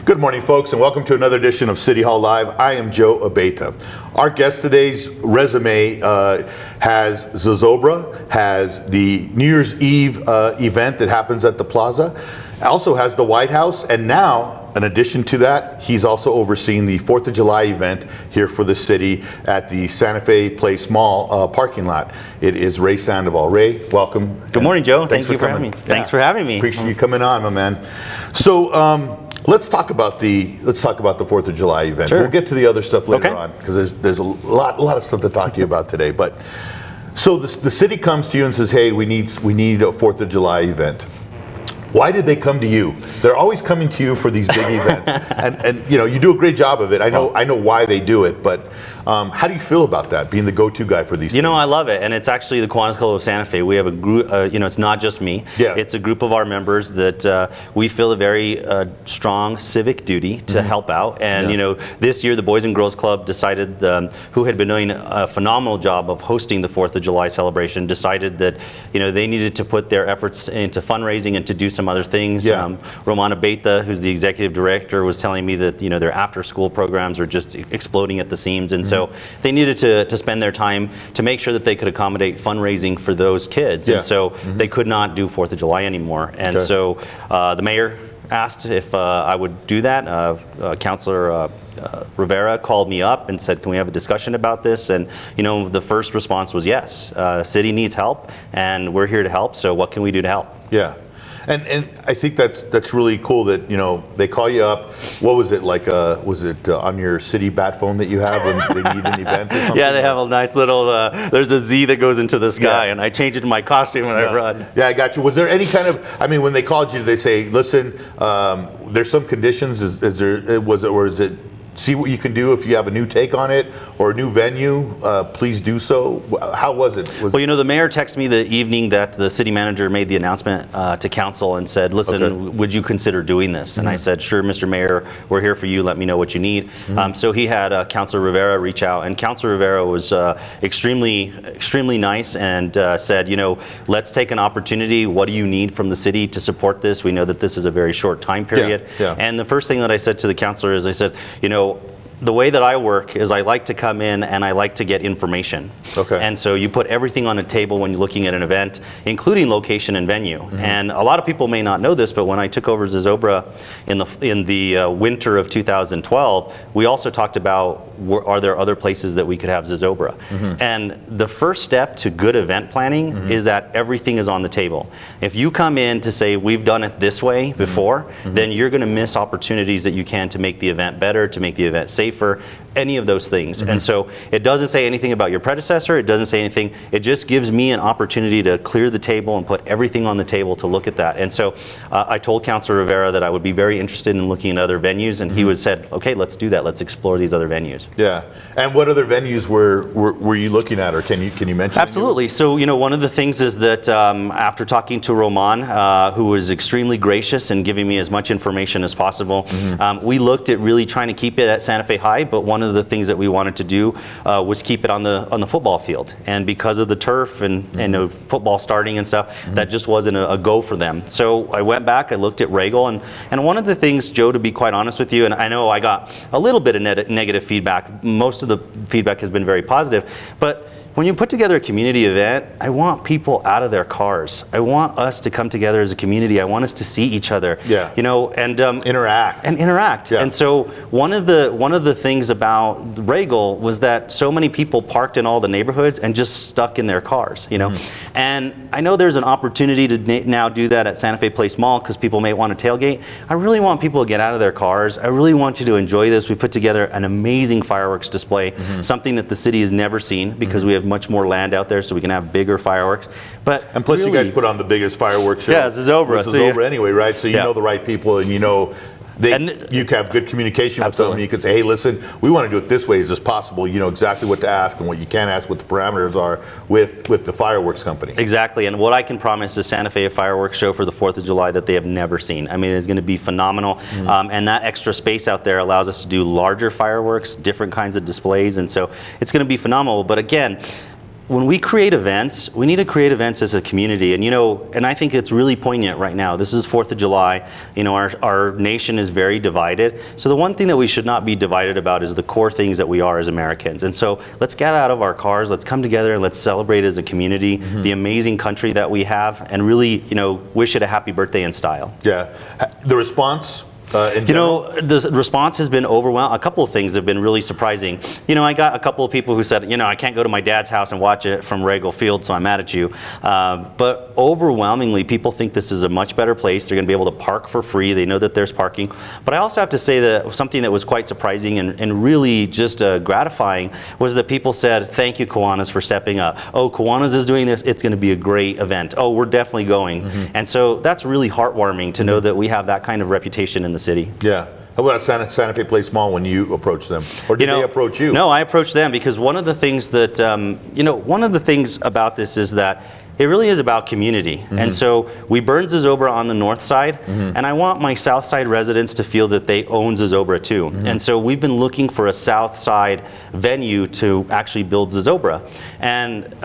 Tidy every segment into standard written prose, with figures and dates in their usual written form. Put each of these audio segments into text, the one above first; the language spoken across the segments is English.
Good morning, folks, and welcome to another edition of City Hall Live. I am Joe Abeta. Our guest today's resume has Zozobra, has the New Year's Eve event that happens at the Plaza, also has the White House, and now, in addition to that, he's also overseeing the 4th of July event here for the city at the Santa Fe Place Mall parking lot. It is Ray Sandoval. Ray, welcome. Good morning, Joe. Thank you for having me. Thanks for having me. Appreciate you coming on, my man. So let's talk about the 4th of July event. Sure. We'll get to the other stuff later on because there's a lot of stuff to talk to you about today. But so the city comes to you and says, "Hey, we need a 4th of July event." Why did they come to you? They're always coming to you for these big events, and you know you do a great job of it. I know why they do it, but how do you feel about that, being the go-to guy for these? You know, I love it, and it's actually the Kiwanis Club of Santa Fe. We have a group. It's not just me. Yeah. It's a group of our members that we feel a very strong civic duty to help out. And you know, this year the Boys and Girls Club decided, who had been doing a phenomenal job of hosting the 4th of July celebration, decided that they needed to put their efforts into fundraising and to do some other things. Yeah. Romana Beta, who's the executive director, was telling me that their after-school programs are just exploding at the seams, and so they needed to spend their time to make sure that they could accommodate fundraising for those kids. And so they could not do 4th of July anymore. And so the mayor asked if I would do that. Councilor Rivera called me up and said, "Can we have a discussion about this?" And the first response was yes. City needs help, and we're here to help. So what can we do to help? Yeah. And I think that's really cool that they call you up. What was it like? Was it on your city bat phone that you have when they need an event or something? Yeah, they have a nice little. There's a Z that goes into the sky, and I change it in my costume when I run. Yeah, I got you. Was there any kind of? I mean, when they called you, did they say, "Listen, there's some conditions"? Is it? See what you can do if you have a new take on it or a new venue, please do so. How was it? Well, the mayor texted me the evening that the city manager made the announcement to council and said, "Listen, would you consider doing this?" And I said, "Sure, Mr. Mayor, we're here for you. Let me know what you need." So he had Councilor Rivera reach out, and Councilor Rivera was extremely nice and said, "Let's take an opportunity. What do you need from the city to support this? We know that this is a very short time period." Yeah. And the first thing that I said to the councilor is, I said, the way that I work is I like to come in and I like to get information. Okay. And so you put everything on a table when you're looking at an event, including location and venue. And a lot of people may not know this, but when I took over Zozobra in the winter of 2012, we also talked about, are there other places that we could have Zozobra? And the first step to good event planning is that everything is on the table. If you come in to say, we've done it this way before, then you're going to miss opportunities that you can to make the event better, to make the event safer, any of those things. And so it doesn't say anything about your predecessor, it doesn't say anything, it just gives me an opportunity to clear the table and put everything on the table to look at that. And so I told Councilor Rivera that I would be very interested in looking at other venues, and he would said, "Okay, let's do that, let's explore these other venues." Yeah. And what other venues were you looking at, or can you mention? Absolutely. So one of the things is that after talking to Roman, who was extremely gracious and giving me as much information as possible, we looked at really trying to keep it at Santa Fe High, but one of the things that we wanted to do was keep it on the football field. And because of the turf and football starting and stuff, that just wasn't a go for them. So I went back, I looked at Regal, and one of the things, Joe, to be quite honest with you, and I know I got a little bit of negative feedback, most of the feedback has been very positive, but when you put together a community event, I want people out of their cars. I want us to come together as a community. I want us to see each other. Yeah. And interact. Yeah. And so one of the things about Regal was that so many people parked in all the neighborhoods and just stuck in their cars. And I know there's an opportunity to now do that at Santa Fe Place Mall because people may want to tailgate. I really want people to get out of their cars. I really want you to enjoy this. We put together an amazing fireworks display, something that the city has never seen because we have much more land out there, so we can have bigger fireworks. And plus, really, you guys put on the biggest fireworks show. Yeah, Zozobra. Zozobra anyway, right? So you know the right people, and you have good communication with them. You can say, "Hey, listen, we want to do it this way. Is this possible?" You know exactly what to ask and what you can't ask, what the parameters are with the fireworks company. Exactly, and what I can promise is Santa Fe a fireworks show for the 4th of July that they have never seen. I mean, it's going to be phenomenal, and that extra space out there allows us to do larger fireworks, different kinds of displays, and so it's going to be phenomenal. But again, when we create events, we need to create events as a community. And, and I think it's really poignant right now. This is 4th of July. Our nation is very divided. So the one thing that we should not be divided about is the core things that we are as Americans. And so let's get out of our cars, let's come together and let's celebrate as a community the amazing country that we have, and really, wish it a happy birthday in style. Yeah. The response? The response has been overwhelming. A couple of things have been really surprising. I got a couple of people who said, I can't go to my dad's house and watch it from Regal Field, so I'm mad at you. But overwhelmingly, people think this is a much better place. They're going to be able to park for free. They know that there's parking. But I also have to say that something that was quite surprising and really just gratifying was that people said, thank you, Kiwanis, for stepping up. Oh, Kiwanis is doing this. It's going to be a great event. Oh, we're definitely going. And so that's really heartwarming to know that we have that kind of reputation in the city. Yeah. How about Santa Fe Place Mall when you approached them? Or did they approach you? No, I approached them because one of the things that, one of the things about this is that it really is about community. And so we burn Zozobra on the north side, and I want my south side residents to feel that they own Zozobra too. And so we've been looking for a south side venue to actually build Zozobra. And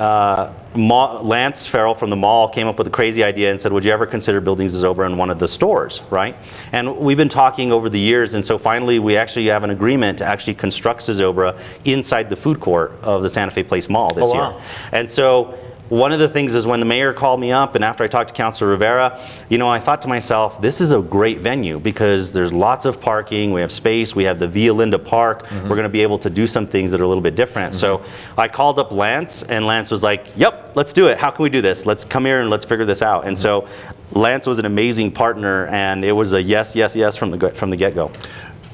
Lance Farrell from the mall came up with a crazy idea and said, would you ever consider building Zozobra in one of the stores, right? And we've been talking over the years, and so finally we actually have an agreement to actually construct Zozobra inside the food court of the Santa Fe Place Mall this year. And so one of the things is when the mayor called me up and after I talked to Councilor Rivera, I thought to myself, this is a great venue because there's lots of parking, we have space, we have the Via Linda Park, we're going to be able to do some things that are a little bit different. So I called up Lance, and Lance was like, yep, let's do it. How can we do this? Let's come here and let's figure this out. And so Lance was an amazing partner, and it was a yes, yes, yes from the get-go.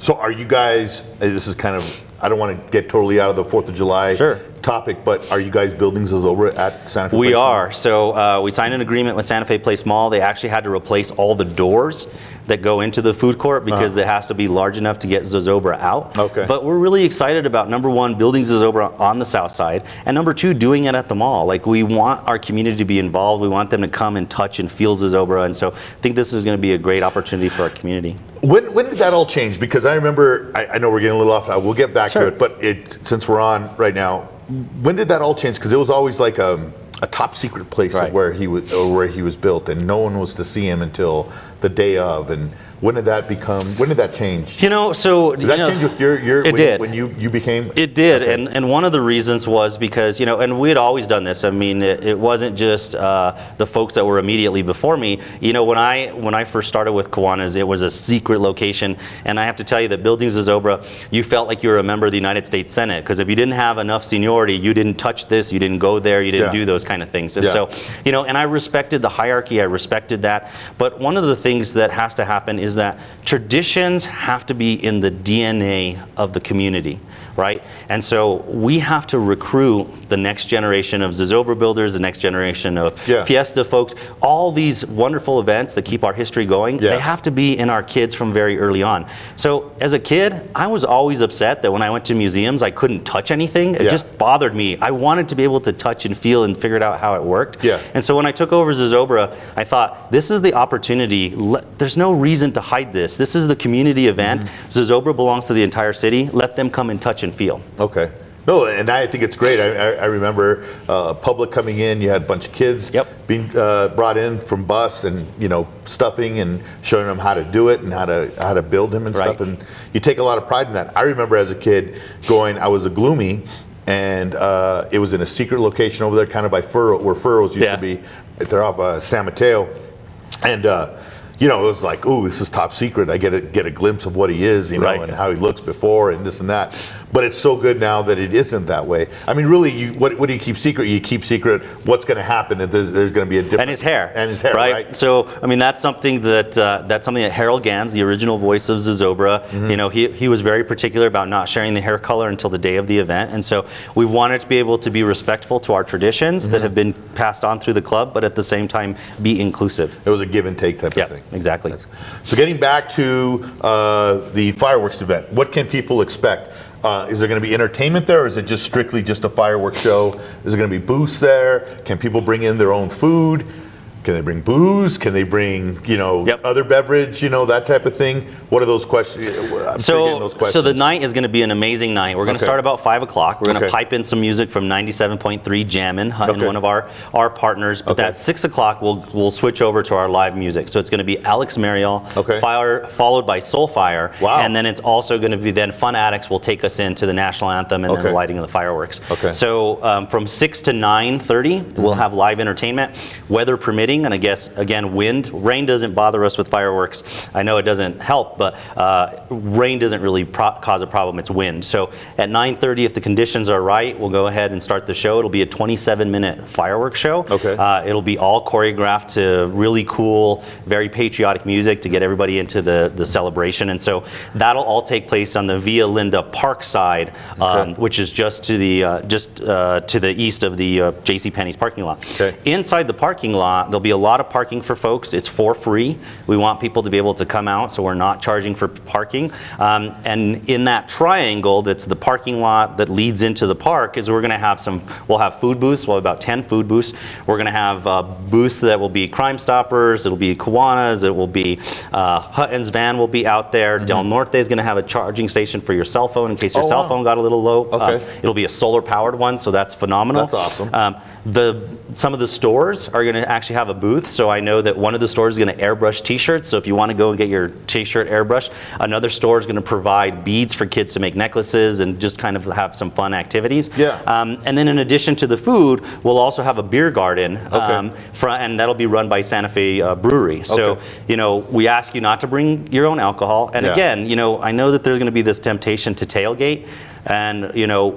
So are you guys, this is kind of, I don't want to get totally out of the 4th of July topic, but are you guys building Zozobra at Santa Fe Place Mall? We are. So we signed an agreement with Santa Fe Place Mall. They actually had to replace all the doors that go into the food court because it has to be large enough to get Zozobra out. Okay. But we're really excited about, number one, building Zozobra on the south side, and number two, doing it at the mall. Like, we want our community to be involved. We want them to come and touch and feel Zozobra, and so I think this is going to be a great opportunity for our community. When did that all change? Because I remember, I know we're getting a little off, we'll get back to it, but since we're on right now, when did that all change? Because it was always like a top secret place where he was built, and no one was to see him until the day of. And when did that change? Did that change with when you became? It did, and one of the reasons was because, and we had always done this. I mean, it wasn't just the folks that were immediately before me. When I first started with Kiwanis, it was a secret location, and I have to tell you that building Zozobra, you felt like you were a member of the United States Senate, because if you didn't have enough seniority, you didn't touch this, you didn't go there, you didn't do those kind of things. And so, and I respected the hierarchy, I respected that, but one of the things that has to happen is that traditions have to be in the DNA of the community, right? And so we have to recruit the next generation of Zozobra builders, the next generation of Fiesta folks, all these wonderful events that keep our history going. They have to be in our kids from very early on. So as a kid, I was always upset that when I went to museums, I couldn't touch anything. It just bothered me. I wanted to be able to touch and feel and figure out how it worked. And so when I took over Zozobra, I thought, this is the opportunity. There's no reason to hide this. This is the community event. Zozobra belongs to the entire city. Let them come and touch and feel. Okay. No, and I think it's great. I remember public coming in. You had a bunch of kids being brought in from bus, and stuffing and showing them how to do it and how to build them and stuff. And you take a lot of pride in that. I remember as a kid going. I was a Gloomy, and it was in a secret location over there, kind of by where Furrows used to be. They're off San Mateo, and. It was like, ooh, this is top secret. I get a glimpse of what he is, and how he looks before, and this and that. But it's so good now that it isn't that way. I mean, really, what do you keep secret? You keep secret what's going to happen. There's going to be a different. And his hair. And his hair, right? So, I mean, that's something that Harold Gans, the original voice of Zozobra, he was very particular about not sharing the hair color until the day of the event. And so we wanted to be able to be respectful to our traditions that have been passed on through the club, but at the same time be inclusive. It was a give and take type of thing. Exactly. So getting back to the fireworks event, what can people expect? Is there going to be entertainment there, or is it just strictly just a fireworks show? Is there going to be booths there? Can people bring in their own food? Can they bring booze? Can they bring, other beverage, that type of thing? What are those questions? So the night is going to be an amazing night. We're going to start about 5 o'clock. We're going to pipe in some music from 97.3 Jammin', one of our partners. But at 6 o'clock, we'll switch over to our live music. So it's going to be Alex Mariel, followed by Soulfire. Wow. And then it's also going to be Fun Addicts will take us into the national anthem and then the lighting of the fireworks. So from 6 to 9:30, we'll have live entertainment, weather permitting. And I guess, again, wind. Rain doesn't bother us with fireworks. I know it doesn't help, but rain doesn't really cause a problem. It's wind. So at 9:30, if the conditions are right, we'll go ahead and start the show. It'll be a 27-minute fireworks show. It'll be all choreographed to really cool, very patriotic music to get everybody into the celebration. And so that'll all take place on the Via Linda Park side, which is just to the east of the JCPenney's parking lot. Inside the parking lot, there'll be a lot of parking for folks. It's for free. We want people to be able to come out, so we're not charging for parking. And in that triangle, that's the parking lot that leads into the park, is we're going to have we'll have food booths. We'll have about 10 food booths. We're going to have booths that will be Crime Stoppers. It'll be Kiwanis. It will be Hutton's van will be out there. Del Norte is going to have a charging station for your cell phone in case your cell phone got a little low. It'll be a solar-powered one, so that's phenomenal. That's awesome. Some of the stores are going to actually have a booth, so I know that one of the stores is going to airbrush t-shirts, so if you want to go and get your t-shirt airbrushed, another store is going to provide beads for kids to make necklaces and just kind of have some fun activities. And then in addition to the food, we'll also have a beer garden, and that'll be run by Santa Fe Brewery. So, we ask you not to bring your own alcohol, and again, I know that there's going to be this temptation to tailgate. And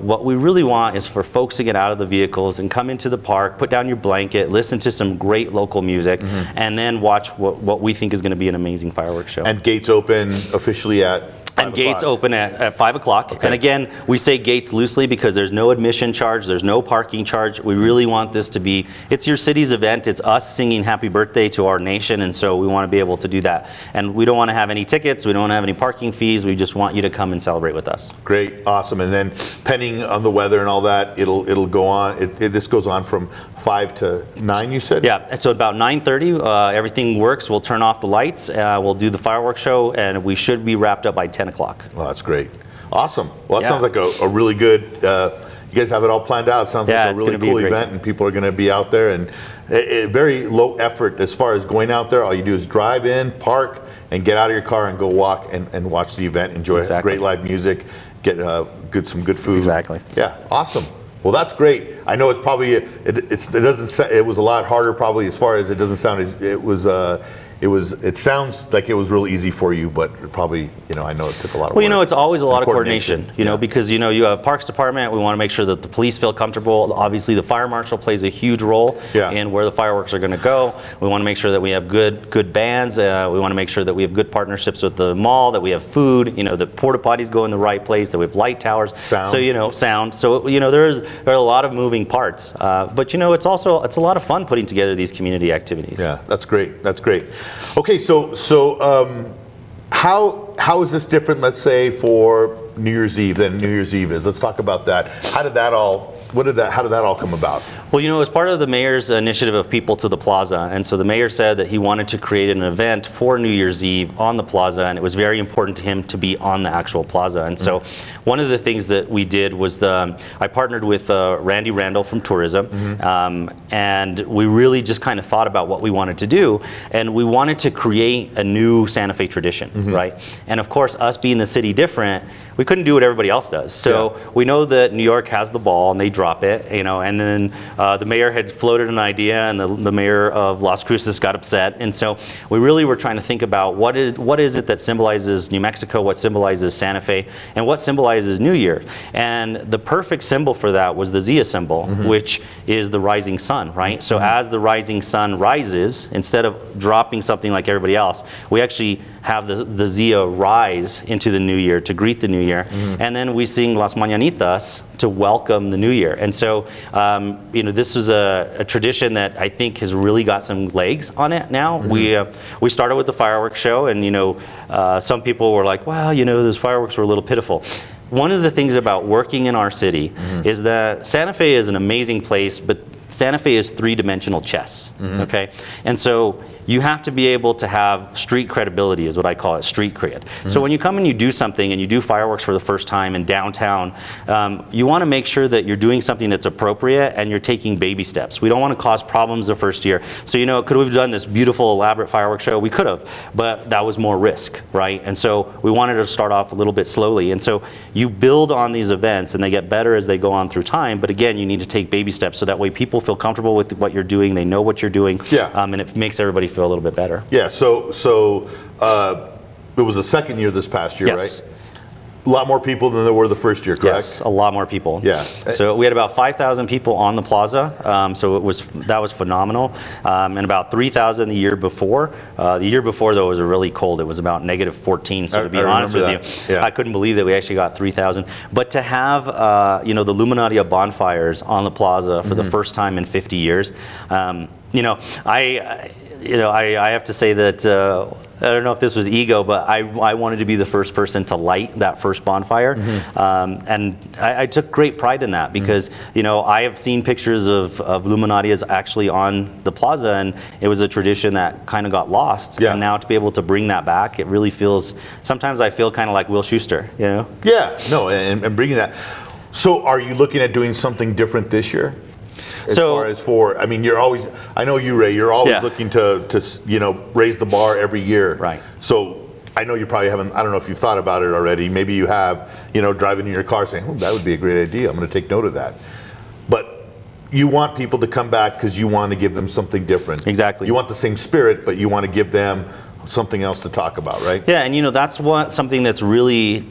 what we really want is for folks to get out of the vehicles and come into the park, put down your blanket, listen to some great local music, and then watch what we think is going to be an amazing fireworks show. And gates open officially at 5 o'clock. Gates open at 5 o'clock. And again, we say gates loosely because there's no admission charge, there's no parking charge. We really want this to be, it's your city's event, it's us singing happy birthday to our nation, and so we want to be able to do that. And we don't want to have any tickets, we don't want to have any parking fees, we just want you to come and celebrate with us. Great, awesome. And then depending on the weather and all that, it'll go on, this goes on from 5 to 9, you said? Yeah, so about 9:30, everything works, we'll turn off the lights, we'll do the fireworks show, and we should be wrapped up by 10 o'clock. Well, that's great. Awesome. Well, that sounds like a really good, you guys have it all planned out. It sounds like a really cool event, and people are going to be out there, and very low effort as far as going out there. All you do is drive in, park, and get out of your car and go walk and watch the event, enjoy great live music, get some good food. Exactly. Yeah, awesome. Well, that's great. I know it's probably, it was a lot harder probably as far as it doesn't sound as, it sounds like it was really easy for you, but probably, I know it took a lot of work. Well, it's always a lot of coordination, because, you have Parks Department, we want to make sure that the police feel comfortable. Obviously, the fire marshal plays a huge role in where the fireworks are going to go. We want to make sure that we have good bands. We want to make sure that we have good partnerships with the mall, that we have food, the porta potties go in the right place, that we have light towers. Sound. So, sound. So, there are a lot of moving parts. But, it's a lot of fun putting together these community activities. Yeah, that's great. That's great. Okay, so how is this different, let's say, for New Year's Eve than New Year's Eve is? Let's talk about that. How did that all come about? Well, it was part of the mayor's initiative of People to the Plaza, and so the mayor said that he wanted to create an event for New Year's Eve on the plaza, and it was very important to him to be on the actual plaza. And so one of the things that we did was I partnered with Randy Randall from tourism, and we really just kind of thought about what we wanted to do, and we wanted to create a new Santa Fe tradition, right? And of course, us being the city different, we couldn't do what everybody else does. So we know that New York has the ball and they drop it, and then the mayor had floated an idea, and the mayor of Las Cruces got upset. And so we really were trying to think about what is it that symbolizes New Mexico, what symbolizes Santa Fe, and what symbolizes New Year. And the perfect symbol for that was the Zia symbol, which is the rising sun, right? So as the rising sun rises, instead of dropping something like everybody else, we actually have the Zia rise into the new year to greet the new year, and then we sing Las Mañanitas to welcome the new year. And so, this was a tradition that I think has really got some legs on it now. We started with the fireworks show, and some people were like, well, those fireworks were a little pitiful. One of the things about working in our city is that Santa Fe is an amazing place, but Santa Fe is three-dimensional chess, okay? And so you have to be able to have street credibility, is what I call it, street cred. So when you come and you do something and you do fireworks for the first time in downtown, you want to make sure that you're doing something that's appropriate and you're taking baby steps. We don't want to cause problems the first year. So, you know, could we have done this beautiful, elaborate fireworks show? We could have, but that was more risk, right? And so we wanted to start off a little bit slowly. And so you build on these events and they get better as they go on through time. But again, you need to take baby steps so that way people feel comfortable with what you're doing. They know what you're doing. Yeah. And it makes everybody feel a little bit better. Yeah, so it was the second year this past year, Yes. right? A lot more people than there were the first year, correct? Yes, a lot more people. Yeah. So we had about 5,000 people on the plaza. So that was phenomenal. And about 3,000 the year before. The year before, though, was really cold. It was about -14. So to be honest with you, I couldn't believe that we actually got 3,000. But to have you know, the Luminaria bonfires on the plaza for the first time in 50 years, you know, I have to say that I don't know if this was ego, but I wanted to be the first person to light that first bonfire, and I took great pride in that because you know, I have seen pictures of Luminarias actually on the plaza, and it was a tradition that kind of got lost. Yeah. And now to be able to bring that back, it really feels. Sometimes I feel kind of like Will Schuster, you know? Yeah, no, and bringing that. So are you looking at doing something different this year? As far as I mean, you're always, I know you, Ray, you're always looking to, you know, raise the bar every year. Right. So I know you probably haven't, I don't know if you've thought about it already. Maybe you have, you know, driving in your car saying, oh, that would be a great idea. I'm going to take note of that. But you want people to come back because you want to give them something different. Exactly. You want the same spirit, but you want to give them something else to talk about, right? Yeah, and you know, that's something that's really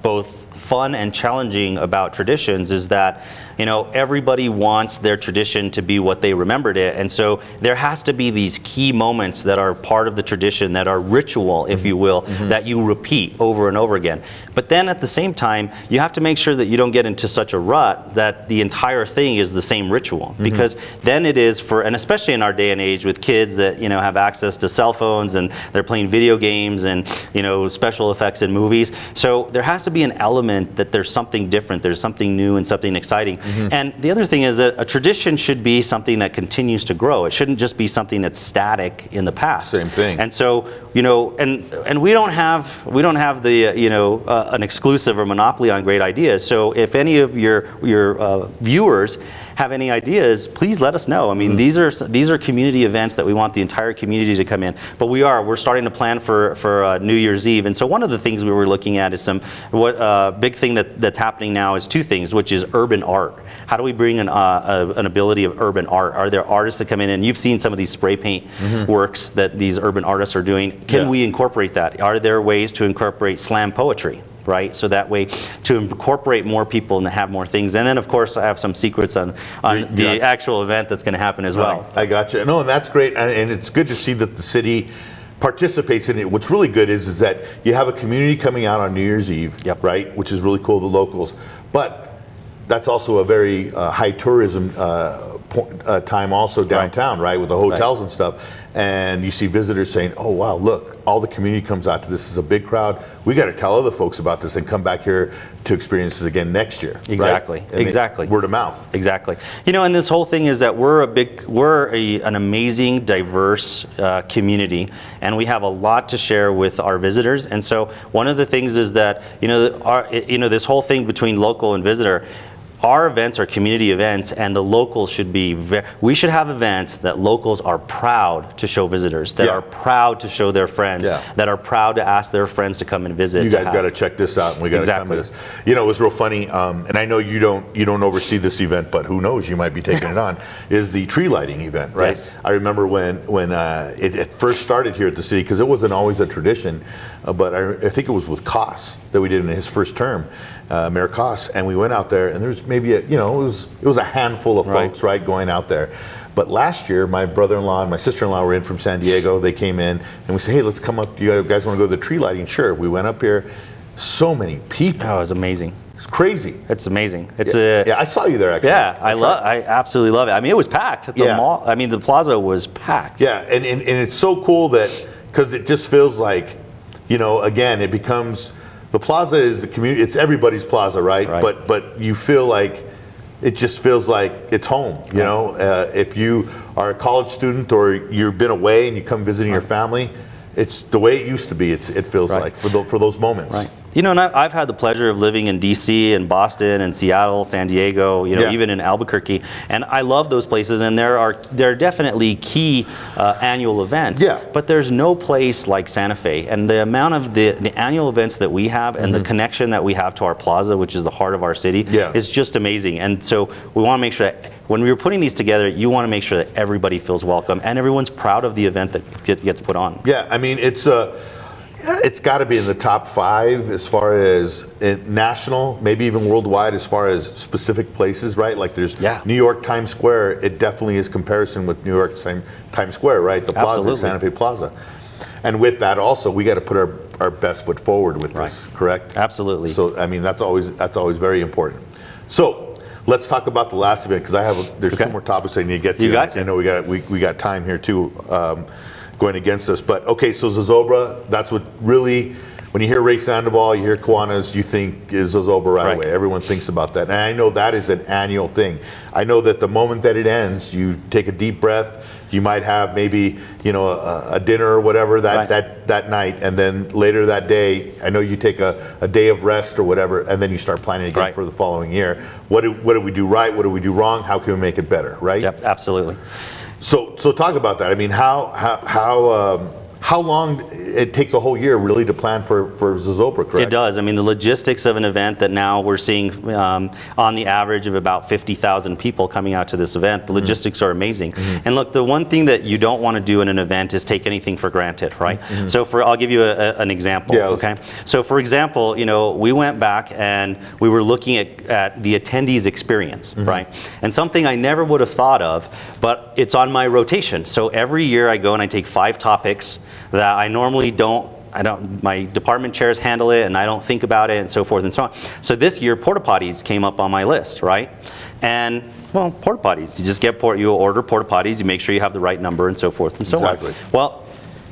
both fun and challenging about traditions is that, you know, everybody wants their tradition to be what they remembered it, and so there has to be these key moments that are part of the tradition, that are ritual, if you will, that you repeat over and over again. But then at the same time, you have to make sure that you don't get into such a rut that the entire thing is the same ritual, because then it is and especially in our day and age with kids that, you know, have access to cell phones and they're playing video games and, you know, special effects in movies. So there has to be an element that there's something different, there's something new and something exciting. And the other thing is that a tradition should be something that continues to grow. It shouldn't just be something that's static in the past. Same thing. And so, you know, and we don't have the you know, an exclusive or monopoly on great ideas. So if any of your viewers have any ideas, please let us know. I mean, these are community events that we want the entire community to come in. But we're starting to plan for New Year's Eve. And so one of the things we were looking at is big thing that's happening now is two things, which is urban art. How do we bring an ability of urban art? Are there artists that come in, and you've seen some of these spray paint works that these urban artists are doing? Can we incorporate that? Are there ways to incorporate slam poetry? Right, so that way to incorporate more people and to have more things. And then of course I have some secrets on the actual event that's going to happen as well. I got you. No, and that's great, and it's good to see that the city participates in it. What's really good is that you have a community coming out on New Year's Eve, right, which is really cool, the locals. But that's also a very high tourism time also downtown, right, with the hotels and stuff. And you see visitors saying, oh wow, look, all the community comes out to this. Is a big crowd. We got to tell other folks about this and come back here to experience this again next year. Exactly, right? exactly. Word of mouth. Exactly. You know, and this whole thing is that we're an amazing, diverse community, and we have a lot to share with our visitors. And so one of the things is that, you know, this whole thing between local and visitor, our events are community events, and the locals should be we should have events that locals are proud to show visitors, that are proud to show their friends, that are proud to ask their friends to come and visit. You guys got to check this out, and we got to come to this. You know, it was real funny, and I know you don't oversee this event, but who knows, you might be taking it on, is the tree lighting event, right? Yes. I remember when it first started here at the city, because it wasn't always a tradition, but I think it was with Koss that we did in his first term, Mayor Koss, and we went out there, and there was maybe it was a handful of folks, right, going out there. But last year, my brother-in-law and my sister-in-law were in from San Diego. They came in, and we said, hey, let's come up. Do you guys want to go to the tree lighting? Sure. We went up here. So many people. Oh, it was amazing. It's crazy. It's amazing. It's yeah, I saw you there actually. Yeah, I absolutely love it. I mean, it was packed at the mall. I mean, the plaza was packed. Yeah, and it's so cool that, because it just feels like, you know, again, it becomes, the plaza is the community, it's everybody's plaza, right? But you feel like it just feels like it's home. You know, if you are a college student or you've been away and you come visiting your family, it's the way it used to be. It feels like for those moments. Right. You know, and I've had the pleasure of living in D.C. and Boston and Seattle, San Diego, you know, even in Albuquerque, and I love those places. And there are definitely key annual events. Yeah. But there's no place like Santa Fe, and the amount of the annual events that we have and the connection that we have to our plaza, which is the heart of our city, is just amazing. And so we want to make sure that when we were putting these together, you want to make sure that everybody feels welcome and everyone's proud of the event that gets put on. Yeah, I mean, it's got to be in the top 5 as far as national, maybe even worldwide, as far as specific places, right? Like there's New York Times Square. It definitely is comparison with New York Times Square, right? The plaza, Santa Fe Plaza. And with that also, we got to put our best foot forward with this, correct? Absolutely. So I mean, that's always very important. So let's talk about the last event, because there's 2 more topics I need to get to. You got to. I know we got time here too. Going against us, but okay, so Zozobra, that's what really, when you hear Ray Sandoval, you hear Kiwanis, you think is Zozobra right away. Everyone thinks about that, and I know that is an annual thing. I know that the moment that it ends, you take a deep breath, you might have maybe, you know, a dinner or whatever that night, and then later that day, I know you take a day of rest or whatever, and then you start planning again for the following year. What did we do right? What did we do wrong? How can we make it better, right? Yep, absolutely. So talk about that. I mean, how long it takes a whole year really to plan for Zozobra, correct? It does. I mean, the logistics of an event that now we're seeing on the average of about 50,000 people coming out to this event, the logistics are amazing. And look, the one thing that you don't want to do in an event is take anything for granted, right? So I'll give you an example, okay? So for example, you know, we went back and we were looking at the attendees experience, right? And something I never would have thought of, but it's on my rotation. So every year I go and I take 5 topics that I normally my department chairs handle it and I don't think about it and so forth and so on. So this year, porta potties came up on my list, right? And well, porta potties, you just you order porta potties, you make sure you have the right number and so forth and so on. Well,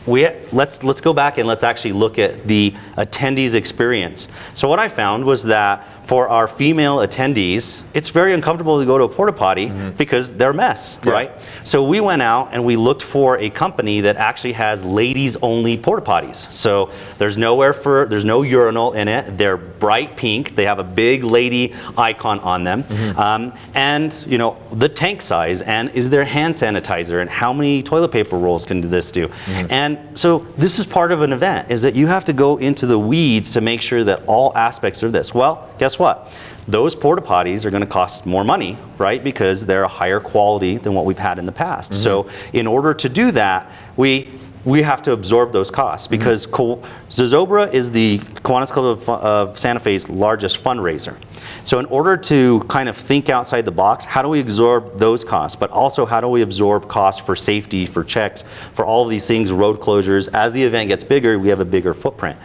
let's go back and let's actually look at the attendees experience. So what I found was that for our female attendees, it's very uncomfortable to go to a porta potty because they're a mess, right? So we went out and we looked for a company that actually has ladies only porta potties. So there's no urinal in it. They're bright pink. They have a big lady icon on them. And you know, the tank size, and is there hand sanitizer, and how many toilet paper rolls can this do? And so this is part of an event, is that you have to go into the weeds to make sure that all aspects are this. Well, guess what? Those porta potties are going to cost more money, right? Because they're a higher quality than what we've had in the past. So in order to do that, we have to absorb those costs, because Zozobra is the Kiwanis Club of Santa Fe's largest fundraiser. So in order to kind of think outside the box, how do we absorb those costs? But also, how do we absorb costs for safety, for checks, for all of these things, road closures? As the event gets bigger, we have a bigger footprint.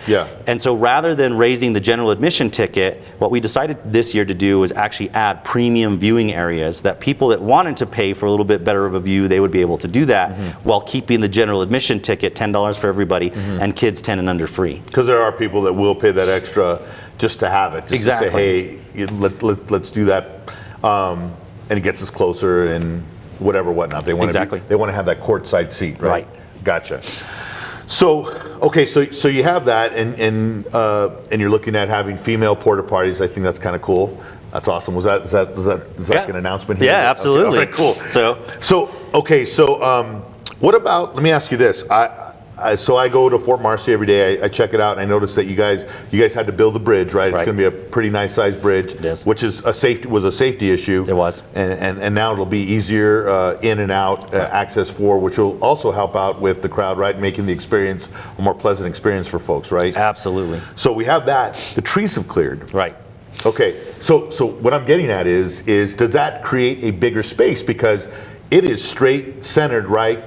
And so rather than raising the general admission ticket, what we decided this year to do was actually add premium viewing areas that people that wanted to pay for a little bit better of a view, they would be able to do that while keeping the general admission ticket $10 for everybody and kids 10 and under free. Because there are people that will pay that extra just to have it, just to say, hey, let's do that, and it gets us closer and whatnot. They want they want to have that courtside seat, right? Gotcha. So okay, so you have that, and you're looking at having female porta potties. I think that's kind of cool. That's awesome. Is that an announcement here? Yeah, absolutely. Okay, cool. So what about? Let me ask you this. So I go to Fort Marcy every day. I check it out, and I noticed that you guys had to build the bridge, right? It's going to be a pretty nice sized bridge, which is a safety issue. It was, and now it'll be easier in and out access for, which will also help out with the crowd, right? Making the experience a more pleasant experience for folks, right? Absolutely. So we have that. The trees have cleared, right? Okay. So what I'm getting at is does that create a bigger space, because it is straight centered, right?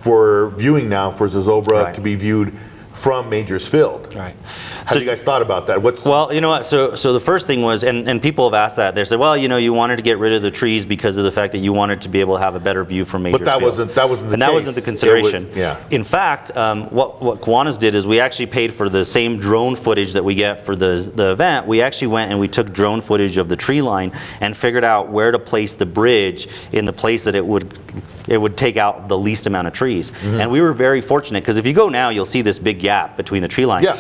For viewing now, for Zozobra to be viewed from Majors Field. Right. Have you guys thought about that? Well, you know what? So the first thing was, and people have asked that. They said, well, you know, you wanted to get rid of the trees because of the fact that you wanted to be able to have a better view from Majors But that Field. wasn't that wasn't the and case. that wasn't the consideration. Yeah. In fact, what Kiwanis did is we actually paid for the same drone footage that we get for the event. We actually went and we took drone footage of the tree line and figured out where to place the bridge in the place that it would take out the least amount of trees. And we were very fortunate, because if you go now, you'll see this big gap between the tree lines. Yeah.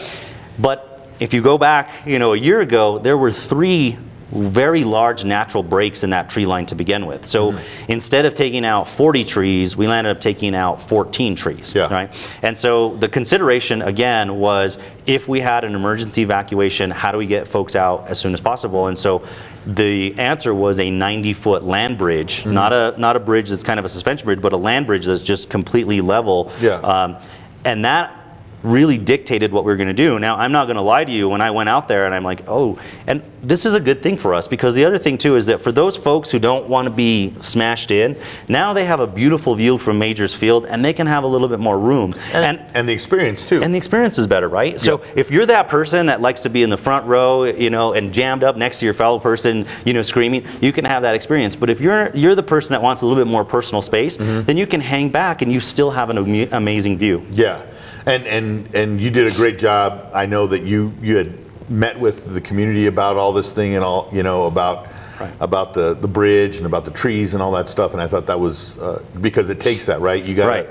But if you go back, you know, a year ago, there were 3 very large natural breaks in that tree line to begin with. So instead of taking out 40 trees, we landed up taking out 14 trees. Yeah. Right? And so the consideration again was, if we had an emergency evacuation, how do we get folks out as soon as possible? And so the answer was a 90-foot land bridge, not a bridge that's kind of a suspension bridge, but a land bridge that's just completely level. Yeah. And that really dictated what we were going to do. Now, I'm not going to lie to you, when I went out there and I'm like, oh, and this is a good thing for us, because the other thing too is that for those folks who don't want to be smashed in, now they have a beautiful view from Majors Field and they can have a little bit more room. And the experience too. And the experience is better, right? So if you're that person that likes to be in the front row, you know, and jammed up next to your fellow person, you know, screaming, you can have that experience. But if you're the person that wants a little bit more personal space, then you can hang back and you still have an amazing view. Yeah. And you did a great job. I know that you had met with the community about all this thing and all, you know, about the bridge and about the trees and all that stuff. And I thought that was because it takes that, right? You got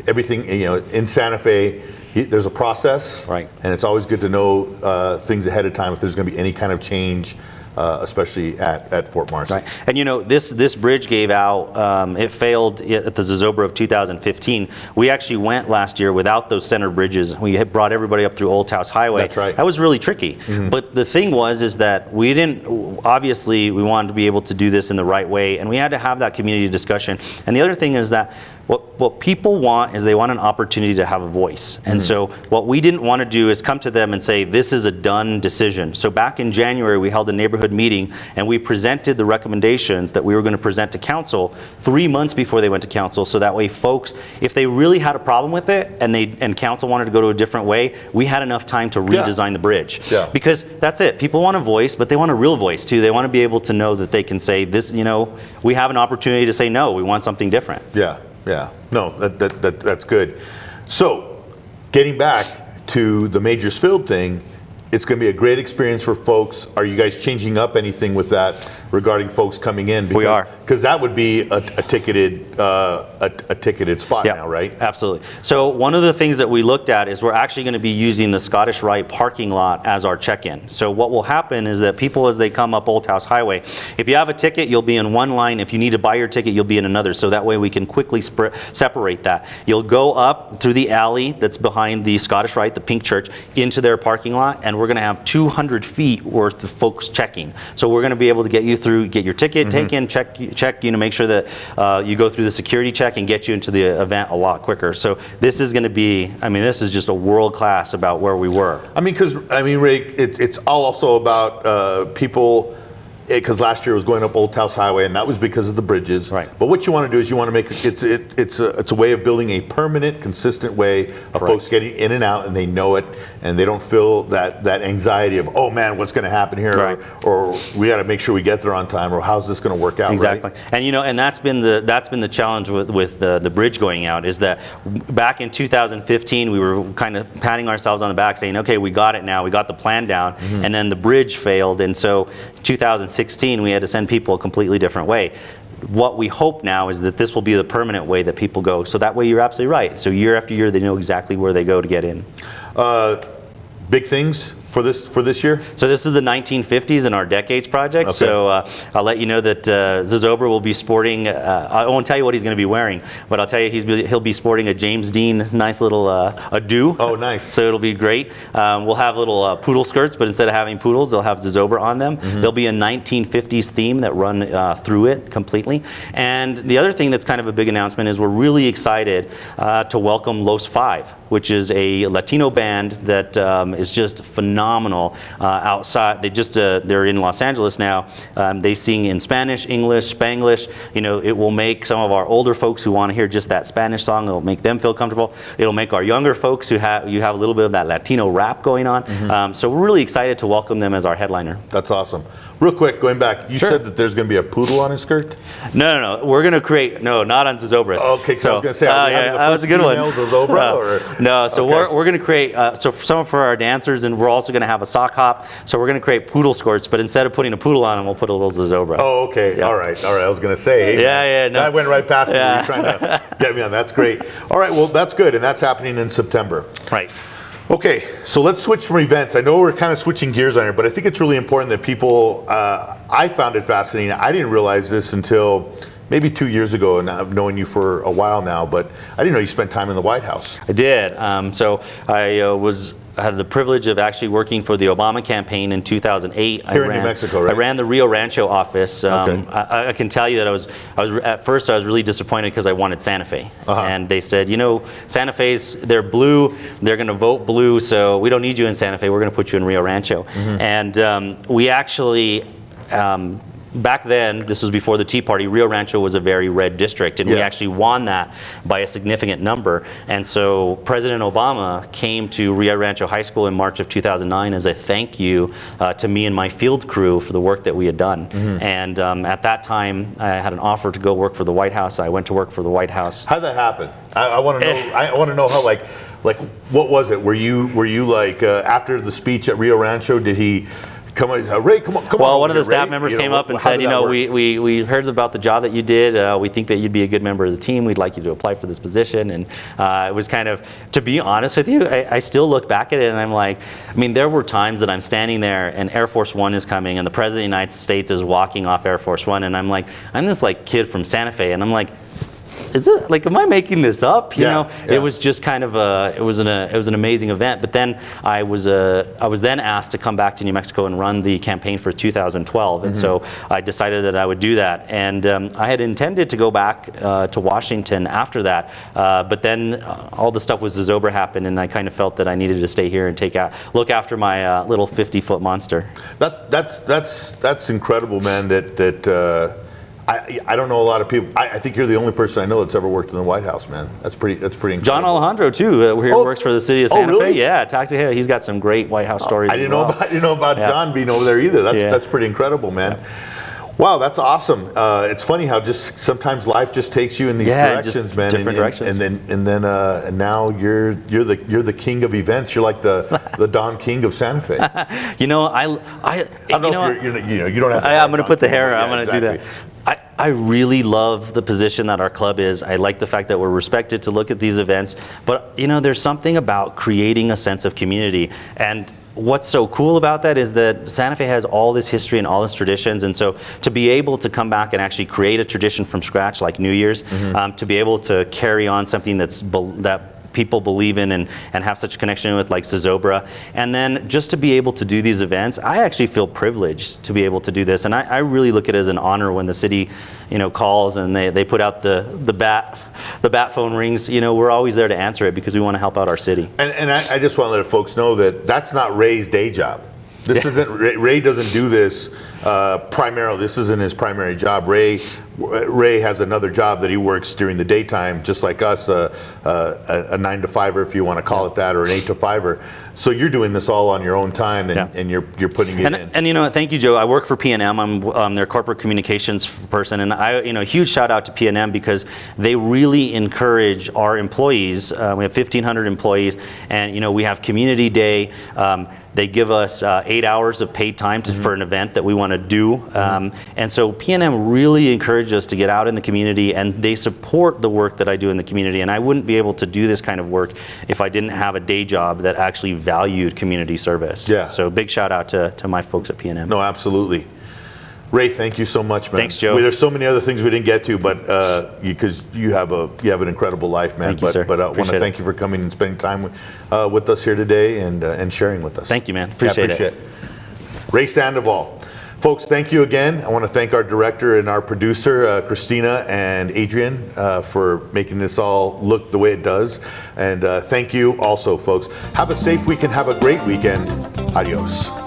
everything, you know, in Santa Fe. There's a process, right? And it's always good to know things ahead of time if there's going to be any kind of change. Especially at Fort Marcy. Right. And you know, this bridge gave out, it failed at the Zozobra of 2015. We actually went last year without those center bridges. We had brought everybody up through Old Taos Highway. That's right. That was really tricky. But the thing is that we didn't, obviously we wanted to be able to do this in the right way, and we had to have that community discussion. And the other thing is that what people want is they want an opportunity to have a voice. And so what we didn't want to do is come to them and say, this is a done decision. So back in January, we held a neighborhood meeting and we presented the recommendations that we were going to present to council 3 months before they went to council. So that way folks, if they really had a problem with it and council wanted to go to a different way, we had enough time to redesign the bridge. Because that's it. People want a voice, but they want a real voice too. They want to be able to know that they can say this, you know, we have an opportunity to say no, we want something different. Yeah, no, that's good. So, getting back to the Majors Field thing, it's going to be a great experience for folks. Are you guys changing up anything with that regarding folks coming in? Because, we are. Because that would be a ticketed spot now, right? Absolutely. So one of the things that we looked at is we're actually going to be using the Scottish Rite parking lot as our check-in. So what will happen is that people, as they come up Old Taos Highway, if you have a ticket, you'll be in one line. If you need to buy your ticket, you'll be in another. So that way we can quickly separate that. You'll go up through the alley that's behind the Scottish Rite, the pink church, into their parking lot, and we're going to have 200 feet worth of folks checking. So we're going to be able to get you through, get your ticket, take in, check, you know, make sure that you go through the security check and get you into the event a lot quicker. So this is going to be, I mean, this is just a world class about where we were. I mean, because, I mean, Ray, it's all also about people, because last year was going up Old Taos Highway, and that was because of the bridges. Right. But what you want to do is you want to make it's a way of building a permanent, consistent way of folks getting in and out, and they know it, and they don't feel that anxiety of, oh man, what's going to happen here, or we got to make sure we get there on time, or how's this going to work out? Exactly. Right? And you know, and that's been the challenge with the bridge going out, is that back in 2015 we were kind of patting ourselves on the back, saying, okay, we got it now, we got the plan down, and then the bridge failed, and so 2016 we had to send people a completely different way. What we hope now is that this will be the permanent way that people go. So that way, you're absolutely right. So year after year, they know exactly where they go to get in. Big things for this year? So this is the 1950s in our Decades project. Okay. So I'll let you know that Zozobra will be sporting, I won't tell you what he's going to be wearing, but I'll tell you he'll be sporting a James Dean nice little ado. Oh, nice. So it'll be great. We'll have little poodle skirts, but instead of having poodles, they'll have Zozobra on them. There'll be a 1950s theme that run through it completely. And the other thing that's kind of a big announcement is we're really excited to welcome Los 5. which is a Latino band that is just phenomenal. Outside, they're in Los Angeles now. They sing in Spanish, English, Spanglish. You know, it will make some of our older folks who want to hear just that Spanish song, it'll make them feel comfortable. It'll make our younger folks who have a little bit of that Latino rap going on. So we're really excited to welcome them as our headliner. That's awesome. Real quick, going back, you Sure. said that there's going to be a poodle on his skirt? No. We're going to create, not on Zozobras. Okay, so I was going to say, that was a good one. Zozobra, or? No, so Okay. we're going to create, so for our dancers, and we're also going to have a sock hop. So we're going to create poodle skirts, but instead of putting a poodle on them, we'll put a little Zozobra. Oh, okay. Yeah. All right. I was going to say, hey, man, no. that went right past me. You were trying to get me on. That's great. All right, well, that's good, and that's happening in September. Right. Okay, so let's switch from events. I know we're kind of switching gears on here, but I think it's really important that people, I found it fascinating. I didn't realize this until maybe 2 years ago, and I've known you for a while now, but I didn't know you spent time in the White House. I did. So I had the privilege of actually working for the Obama campaign in 2008. Here in New Mexico, right? I ran the Rio Rancho office. Okay. I can tell you that I was at first I was really disappointed because I wanted Santa Fe, and they said, Santa Fe's, they're blue, they're going to vote blue, so we don't need you in Santa Fe. We're going to put you in Rio Rancho, and we actually. Back then, this was before the Tea Party, Rio Rancho was a very red district, and we actually won that by a significant number. And so President Obama came to Rio Rancho High School in March of 2009 as a thank you to me and my field crew for the work that we had done. And at that time, I had an offer to go work for the White House. I went to work for the White House. How'd that happen? I want to know. I want to know how, like, what was it? Were you like after the speech at Rio Rancho? Did he? Come on, Ray, come on. Well, one of the staff Ray, members came up and said, we heard about the job that you did. We think that you'd be a good member of the team. We'd like you to apply for this position. And it was kind of, to be honest with you, I still look back at it and I'm like, there were times that I'm standing there and Air Force One is coming and the President of the United States is walking off Air Force One, and I'm like, I'm this like kid from Santa Fe, and I'm like, is it like, am I making this up? It was just kind of it was an amazing event. But then I was then asked to come back to New Mexico and run the campaign for 2012, and so I decided that I would do that. And I had intended to go back to Washington after that, but then all the stuff with Zozobra happened, and I kind of felt that I needed to stay here and look after my little 50-foot monster. That's incredible, man. I don't know a lot of people. I think you're the only person I know that's ever worked in the White House, man. That's pretty incredible. John Alejandro too, works for the city of Santa really? Fe. Yeah, talk to him. He's got some great White House stories. I didn't know about John being over there either. That's pretty incredible, man. Yeah. Wow, that's awesome. It's funny how just sometimes life just takes you in these directions, man. Different directions. And now you're the king of events. You're like the Don King of Santa Fe. I don't know if you don't have. I'm going to put the hair. I'm going to exactly. do that. I really love the position that our club is. I like the fact that we're respected to look at these events, but there's something about creating a sense of community. And what's so cool about that is that Santa Fe has all this history and all this traditions, and so to be able to come back and actually create a tradition from scratch like New Year's, to be able to carry on something that people believe in and have such a connection with, like Zozobra, and then just to be able to do these events, I actually feel privileged to be able to do this, and I really look at it as an honor when the city calls and they put out the bat phone rings. We're always there to answer it because we want to help out our city. And I just want to let folks know that that's not Ray's day job. This isn't Ray doesn't do this primarily. This isn't his primary job. Ray has another job that he works during the daytime, just like us, a 9-to-5er, if you want to call it that, or an 8-to-5er. So you're doing this all on your own time, and you're putting it in. And thank you, Joe. I work for P&M. I'm their corporate communications person, and huge shout out to P&M because they really encourage our employees. We have 1,500 employees, and we have Community Day. They give us 8 hours of paid time for an event that we want to do. And so P&M really encouraged us to get out in the community, and they support the work that I do in the community. And I wouldn't be able to do this kind of work if I didn't have a day job that actually valued community service. Yeah. So big shout out to my folks at P&M. No, absolutely. Ray, thank you so much, man. Thanks, Joe. There's so many other things we didn't get to, but because you have an incredible life, man. Thank you, sir. But I want to thank you for coming and spending time with us here today and sharing with us. Thank you, man. Appreciate it. Ray Sandoval. Folks, thank you again. I want to thank our director and our producer, Christina and Adrian, for making this all look the way it does. And thank you also, folks. Have a safe weekend. Have a great weekend. Adios.